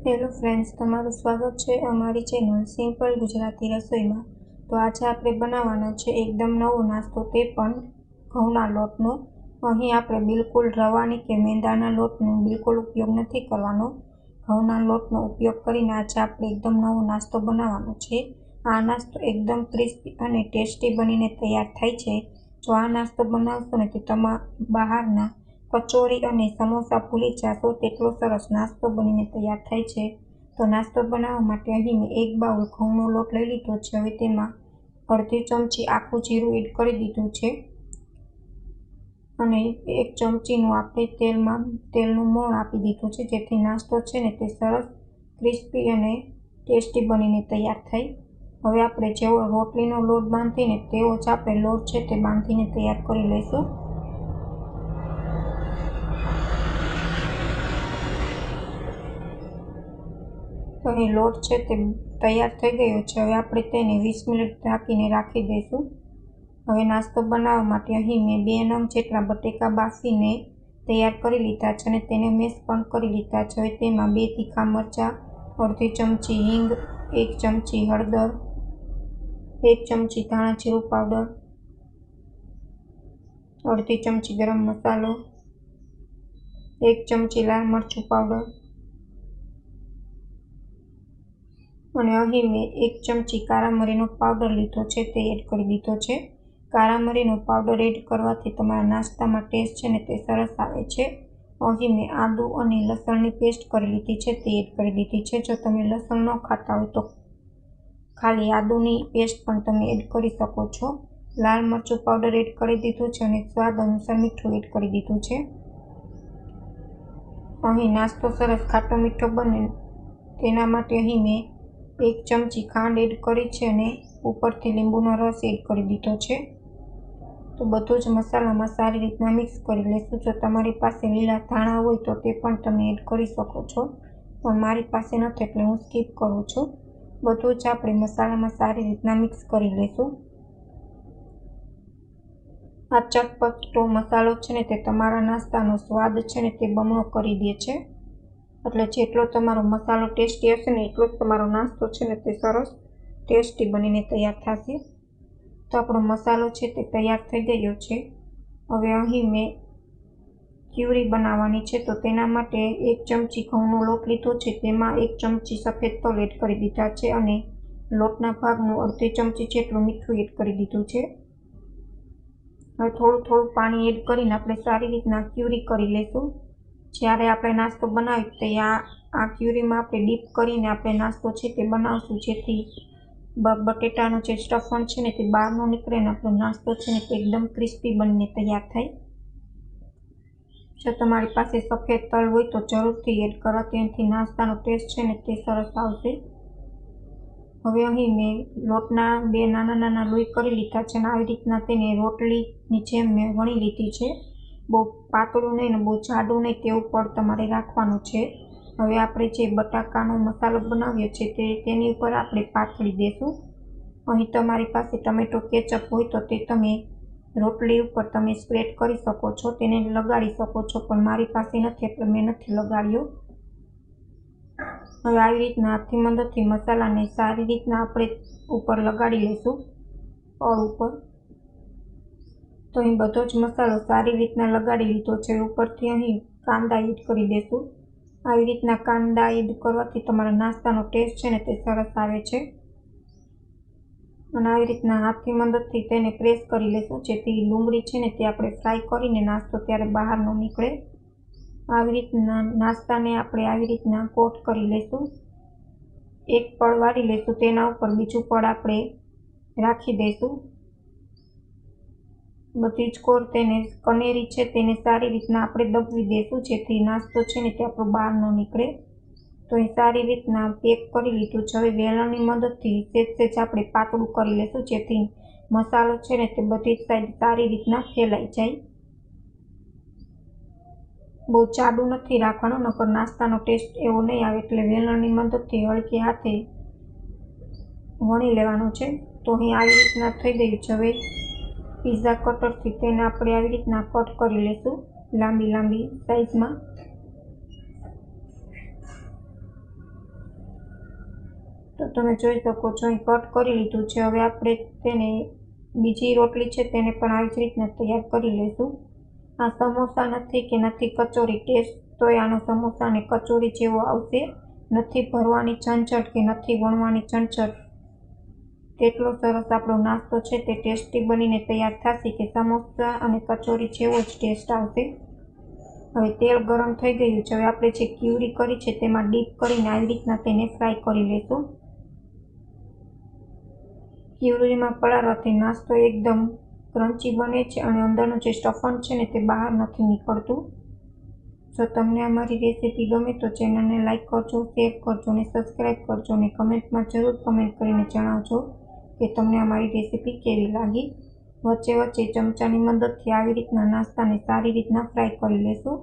Hello friends, તમારું સ્વાગત છે અમારી ચેનલ સિમ્પલ ગુજરાતી રસોઈમાં। તો આજે આપણે બનાવવાનો છે એકદમ નવો નાસ્તો, તે પણ ઘઉંના લોટનો। અહીં આપણે બિલકુલ રવાની કે મેંદાના લોટનો બિલકુલ ઉપયોગ નથી કરવાનો। ઘઉંના લોટનો ઉપયોગ કરીને આજે આપણે એકદમ નવો નાસ્તો બનાવવાનો છે। આ નાસ્તો એકદમ ક્રિસ્પી અને ટેસ્ટી બનીને તૈયાર થાય છે। જો આ નાસ્તો બનાવશો ને તો બહારના કચોરી અને સમોસા ભૂલી જશો, તેટલો સરસ નાસ્તો બનીને તૈયાર થાય છે। તો નાસ્તો બનાવવા માટે અહીં મેં 1 બાઉલ ઘઉંનો લોટ લઈ લીધો છે। હવે તેમાં અડધી ચમચી આખું જીરું એડ કરી દીધું છે અને 1 ચમચીનું આપણે તેલનું મોણ આપી દીધું છે, જેથી નાસ્તો છે ને તે સરસ ક્રિસ્પી અને ટેસ્ટી બનીને તૈયાર થાય। હવે આપણે જેવો રોટલીનો લોટ બાંધીને તેવો જ આપણે લોટ છે તે બાંધીને તૈયાર કરી લઈશું। તો અહીં લોટ છે તે તૈયાર થઈ ગયો છે। હવે આપણે તેને 20 મિનિટ ઢાંકીને રાખી દઈશું। હવે નાસ્તો બનાવવા માટે અહીં મેં 2 નંગ જેટલા બટેકા બાફીને તૈયાર કરી લીધા છે અને તેને મેશ પણ કરી લીધા છે। હવે તેમાં 2 તીખા મરચાં, અડધી ચમચી હિંગ, 1 ચમચી હળદર, 1 ચમચી ધાણા જીરું પાવડર, અડધી ચમચી ગરમ મસાલો, 1 ચમચી લાલ મરચું પાવડર અને અહીં મેં 1 ચમચી કાળા મરીનો પાવડર લીધો છે, તે એડ કરી દીધો છે। કાળા મરીનો પાવડર એડ કરવાથી તમારા નાસ્તામાં ટેસ્ટ છે ને તે સરસ આવે છે। અહીં મેં આદુ અને લસણની પેસ્ટ કરી લીધી છે, તે એડ કરી દીધી છે। જો તમે લસણ ન ખાતા હોય તો ખાલી આદુની પેસ્ટ પણ તમે એડ કરી શકો છો। લાલ મરચું પાવડર એડ કરી દીધું છે અને સ્વાદ અનુસાર મીઠું એડ કરી દીધું છે। અહીં નાસ્તો સરસ ખાટો મીઠો બને તેના માટે અહીં મેં 1 ચમચી ખાંડ એડ કરી છે અને ઉપરથી લીંબુનો રસ એડ કરી દીધો છે। તો બધું જ મસાલામાં સારી રીતના મિક્સ કરી લઈશું। જો તમારી પાસે લીલા ધાણા હોય તો તે પણ તમે એડ કરી શકો છો, પણ મારી પાસે નથી એટલે હું સ્કીપ કરું છું। બધું જ આપણે મસાલામાં સારી રીતના મિક્સ કરી લઈશું। આ ચટપટો મસાલો છે ને તે તમારા નાસ્તાનો સ્વાદ છે ને તે બમણો કરી દે છે, એટલે જેટલો તમારો મસાલો ટેસ્ટી હશે ને એટલો જ તમારો નાસ્તો છે ને તે સરસ ટેસ્ટી બનીને તૈયાર થશે। તો આપણો મસાલો છે તે તૈયાર થઈ ગયો છે। હવે અહીં મેં ક્યુરી બનાવવાની છે, તો તેના માટે 1 ચમચી ઘઉંનો લોટ લીધો છે, તેમાં 1 ચમચી સફેદ તલ એડ કરી દીધા છે અને લોટના ભાગનું અડધી ચમચી જેટલું મીઠું એડ કરી દીધું છે। હવે થોડું પાણી એડ કરીને આપણે સારી રીતના ક્યુરી કરી લઈશું। જ્યારે આપણે નાસ્તો બનાવી તે આ ક્યુરીમાં આપણે ડીપ કરીને આપણે નાસ્તો છે તે બનાવશું, જેથી બટેટાનો જે સ્ટફણ છે ને તે બહાર ન નીકળે ને આપણો નાસ્તો છે ને તે એકદમ ક્રિસ્પી બનીને તૈયાર થાય। જો તમારી પાસે સફેદ તલ હોય તો જરૂરથી એડ કરો, તેનાથી નાસ્તાનો ટેસ્ટ છે ને તે સરસ આવશે। હવે અહીં મેં લોટના 2 નાના નાના લોહી કરી લીધા છે અને આવી રીતના તેને રોટલીની જેમ મેં વણી લીધી છે। બહુ પાતળું નહીં ને બહુ જાડું નહીં, તેવું પડ તમારે રાખવાનું છે। હવે આપણે જે બટાકાનો મસાલો બનાવ્યો છે તેની ઉપર આપણે પાથરી દઈશું। અહીં તમારી પાસે ટમેટો કેચઅપ હોય તો તે તમે રોટલી ઉપર તમે સ્પ્રેડ કરી શકો છો, તેને લગાડી શકો છો, પણ મારી પાસે નથી એટલે મેં નથી લગાડ્યો। હવે આવી રીતના હાથની મદદથી મસાલાને સારી રીતના આપણે ઉપર લગાડી લઈશું, પડ ઉપર। તો અહીં બધો જ મસાલો સારી રીતના લગાડી લીધો છે। ઉપરથી અહીં કાંદા એડ કરી દઈશું। આવી રીતના કાંદા એડ કરવાથી તમારા નાસ્તાનો ટેસ્ટ છે ને તે સરસ આવે છે અને આવી રીતના હાથની મદદથી તેને પ્રેસ કરી લઈશું, જેથી ડુંગળી છે ને તે આપણે ફ્રાય કરીને નાસ્તો ત્યારે બહાર ન નીકળે। આવી રીતના નાસ્તાને આપણે આવી રીતના કોટ કરી લઈશું। એક પડ વાળી લઈશું, તેના ઉપર બીજું પડ આપણે રાખી દઈશું। બધી જ કોર તેને કનેરી છે તેને સારી રીતના આપણે દબવી દઈશું, જેથી નાસ્તો છે ને તે આપણો બહાર ન નીકળે। તો એ સારી રીતના પેક કરી લીધું છે। હવે વેલણની મદદથી સેજ આપણે પાતળું કરી લઈશું, જેથી મસાલો છે ને તે બધી જ સાઈડ સારી રીતના ફેલાઈ જાય। બહુ જાડું નથી રાખવાનું, નકર નાસ્તાનો ટેસ્ટ એવો નહીં આવે, એટલે વેલણની મદદથી હલકી હાથે વણી લેવાનું છે। તો અહીં આવી રીતના થઈ ગયું છે। હવે પીઝા કટરથી તેને આપણે આવી રીતના કટ કરી લઈશું લાંબી સાઈઝમાં। તો તમે જોઈ શકો છો અહીં કટ કરી લીધું છે. હવે આપણે તેને બીજી રોટલી છે તેને પણ આવી જ રીતના તૈયાર કરી લઈશું. આ સમોસા નથી કે નથી કચોરી, ટેસ્ટ તોય આનો સમોસા અને કચોરી જેવો આવશે. નથી ભરવાની ઝંઝટ કે નથી વણવાની ઝંઝટ. તેટલો સરસ આપણો નાસ્તો છે તે ટેસ્ટી બનીને તૈયાર થશે કે સમોસા અને કચોરી જેવો જ ટેસ્ટ આવશે. હવે તેલ ગરમ થઈ ગયું છે. હવે આપણે જે ક્યુરી કરી છે તેમાં ડીપ કરીને આવી રીતના તેને ફ્રાય કરી લઈશું. ક્યુરીમાં પલાળવાથી નાસ્તો એકદમ ક્રન્ચી બને છે અને અંદરનું જે સ્ટફન છે ને તે બહાર નથી નીકળતું. જો તમને અમારી રેસીપી ગમે તો ચેનલને લાઈક કરજો, શેર કરજો અને સબસ્ક્રાઈબ કરજો અને કમેન્ટમાં જરૂર કમેન્ટ કરીને જણાવજો કે તમને અમારી રેસીપી કેવી લાગી. વચ્ચે વચ્ચે ચમચાની મદદથી આવી રીતના નાસ્તાને સારી રીતના ફ્રાય કરી લેશું,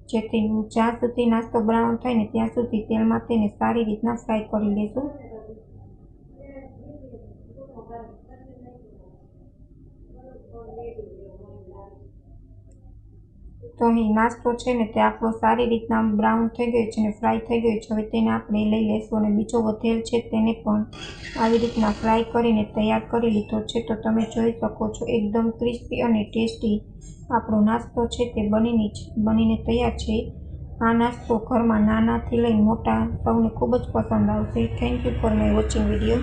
જેથી જ્યાં સુધી નાસ્તો બ્રાઉન થાય ને ત્યાં સુધી તેલમાં તેને સારી રીતના ફ્રાય કરી લેશું. તો અહીં નાસ્તો છે ને તે આપણો સારી રીતના બ્રાઉન થઈ ગયો છે અને ફ્રાય થઈ ગયો છે. હવે તેને આપણે લઈ લઈશું અને બીજો વધેલ છે તેને પણ આવી રીતના ફ્રાય કરીને તૈયાર કરી લીધો છે. તો તમે જોઈ શકો છો એકદમ ક્રિસ્પી અને ટેસ્ટી આપણો નાસ્તો છે તે બનીને તૈયાર છે. આ નાસ્તો ઘરમાં નાનાથી લઈને મોટા સૌને ખૂબ જ પસંદ આવશે. Thank you for my watching video.